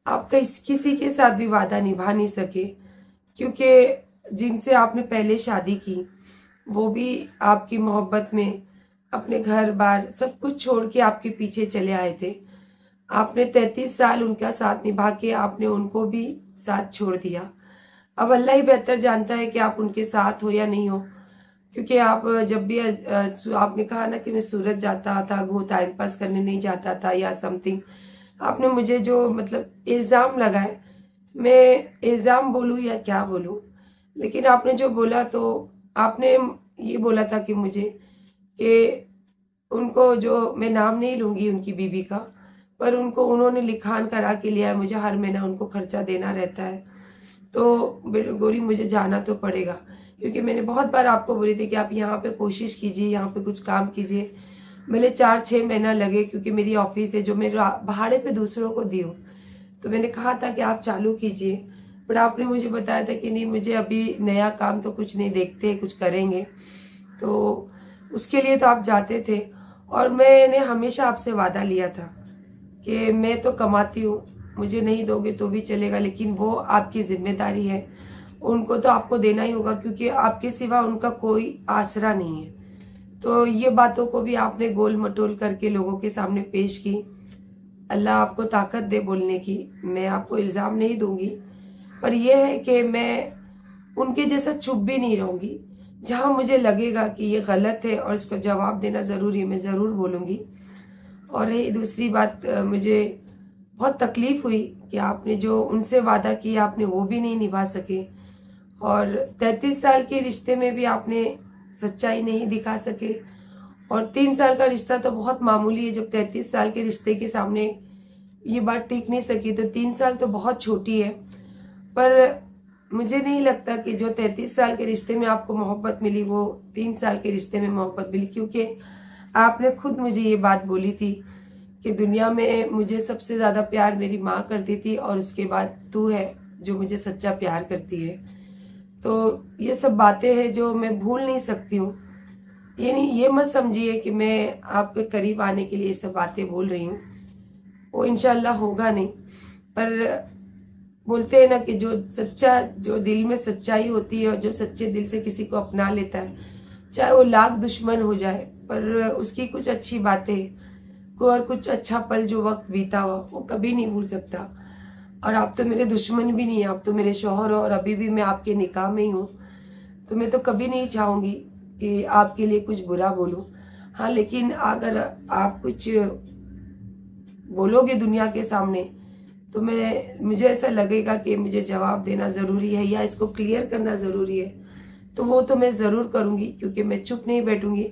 आप किसी के साथ भी वादा निभा नहीं सके, क्योंकि जिनसे आपने पहले शादी की वो भी आपकी मोहब्बत में अपने घर बार सब कुछ छोड़ के आपके पीछे चले आए थे। आपने 33 साल उनका साथ निभा के आपने उनको भी साथ छोड़ दिया। अब अल्लाह ही बेहतर जानता है कि आप उनके साथ हो या नहीं हो, क्योंकि आप जब भी आपने कहा ना कि मैं सूरत जाता था, वो टाइम पास करने नहीं जाता था या समथिंग, आपने मुझे जो मतलब इल्ज़ाम लगाए, मैं इल्ज़ाम बोलूँ या क्या बोलूँ, लेकिन आपने जो बोला तो आपने ये बोला था कि मुझे कि उनको, जो मैं नाम नहीं लूँगी उनकी बीवी का, पर उनको उन्होंने लिखान करा के लिया है, मुझे हर महीना उनको खर्चा देना रहता है, तो गोरी मुझे जाना तो पड़ेगा। क्योंकि मैंने बहुत बार आपको बोली थी कि आप यहाँ पे कोशिश कीजिए, यहाँ पे कुछ काम कीजिए, भले 4-6 महीना लगे, क्योंकि मेरी ऑफिस है जो मैं भाड़े पे दूसरों को दी हूँ, तो मैंने कहा था कि आप चालू कीजिए, पर आपने मुझे बताया था कि नहीं, मुझे अभी नया काम तो कुछ नहीं देखते, कुछ करेंगे, तो उसके लिए तो आप जाते थे। और मैंने हमेशा आपसे वादा लिया था कि मैं तो कमाती हूँ, मुझे नहीं दोगे तो भी चलेगा, लेकिन वो आपकी जिम्मेदारी है, उनको तो आपको देना ही होगा, क्योंकि आपके सिवा उनका कोई आसरा नहीं है। तो ये बातों को भी आपने गोल मटोल करके लोगों के सामने पेश की। अल्लाह आपको ताकत दे बोलने की, मैं आपको इल्ज़ाम नहीं दूंगी, पर यह है कि मैं उनके जैसा चुप भी नहीं रहूंगी। जहां मुझे लगेगा कि ये गलत है और इसको जवाब देना ज़रूरी है, मैं ज़रूर बोलूंगी। और रही दूसरी बात, मुझे बहुत तकलीफ हुई कि आपने जो उनसे वादा किया आपने वो भी नहीं निभा सके, और 33 साल के रिश्ते में भी आपने सच्चाई नहीं दिखा सके। और 3 साल का रिश्ता तो बहुत मामूली है, जब 33 साल के रिश्ते के सामने ये बात टिक नहीं सकी तो 3 साल तो बहुत छोटी है। पर मुझे नहीं लगता कि जो 33 साल के रिश्ते में आपको मोहब्बत मिली वो 3 साल के रिश्ते में मोहब्बत मिली, क्योंकि आपने खुद मुझे ये बात बोली थी कि दुनिया में मुझे सबसे ज्यादा प्यार मेरी माँ करती थी और उसके बाद तू है जो मुझे सच्चा प्यार करती है। तो ये सब बातें हैं जो मैं भूल नहीं सकती हूँ। ये नहीं, ये मत समझिए कि मैं आपके करीब आने के लिए ये सब बातें बोल रही हूँ, वो इंशाल्लाह होगा नहीं। पर बोलते हैं ना कि जो दिल में सच्चाई होती है और जो सच्चे दिल से किसी को अपना लेता है, चाहे वो लाख दुश्मन हो जाए, पर उसकी कुछ अच्छी बातें को और कुछ अच्छा पल जो वक्त बीता हुआ वो कभी नहीं भूल सकता। और आप तो मेरे दुश्मन भी नहीं है, आप तो मेरे शौहर हो और अभी भी मैं आपके निकाह में ही हूँ, तो मैं तो कभी नहीं चाहूंगी कि आपके लिए कुछ बुरा बोलूं। हाँ, लेकिन अगर आप कुछ बोलोगे दुनिया के सामने तो मुझे ऐसा लगेगा कि मुझे जवाब देना जरूरी है या इसको क्लियर करना जरूरी है, तो वो तो मैं जरूर करूंगी, क्योंकि मैं चुप नहीं बैठूंगी।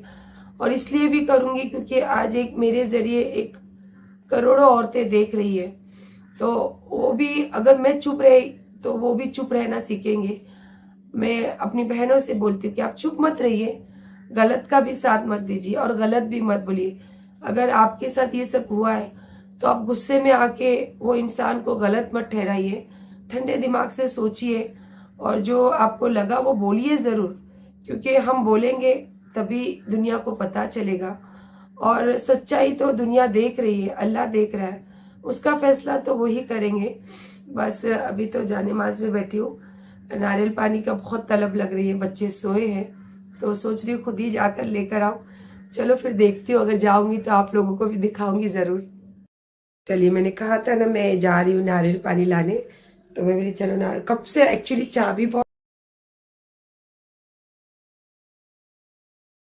और इसलिए भी करूंगी क्योंकि आज एक मेरे जरिए एक करोड़ों औरतें देख रही है, तो वो भी अगर मैं चुप रही तो वो भी चुप रहना सीखेंगे। मैं अपनी बहनों से बोलती हूँ कि आप चुप मत रहिए, गलत का भी साथ मत दीजिए और गलत भी मत बोलिए। अगर आपके साथ ये सब हुआ है तो आप गुस्से में आके वो इंसान को गलत मत ठहराइए, ठंडे दिमाग से सोचिए और जो आपको लगा वो बोलिए जरूर, क्योंकि हम बोलेंगे तभी दुनिया को पता चलेगा। और सच्चाई तो दुनिया देख रही है, अल्लाह देख रहा है, उसका फैसला तो वही करेंगे। बस अभी तो जानेमाज में बैठी हूँ, नारियल पानी का बहुत तलब लग रही है, बच्चे सोए हैं तो सोच रही हूँ खुद ही जाकर लेकर आऊं। चलो फिर देखती हूँ, अगर जाऊंगी तो आप लोगों को भी दिखाऊंगी जरूर। चलिए, मैंने कहा था ना मैं जा रही हूँ नारियल पानी लाने, तो मैं बोली चलो ना, कब से एक्चुअली चाय भी बहुत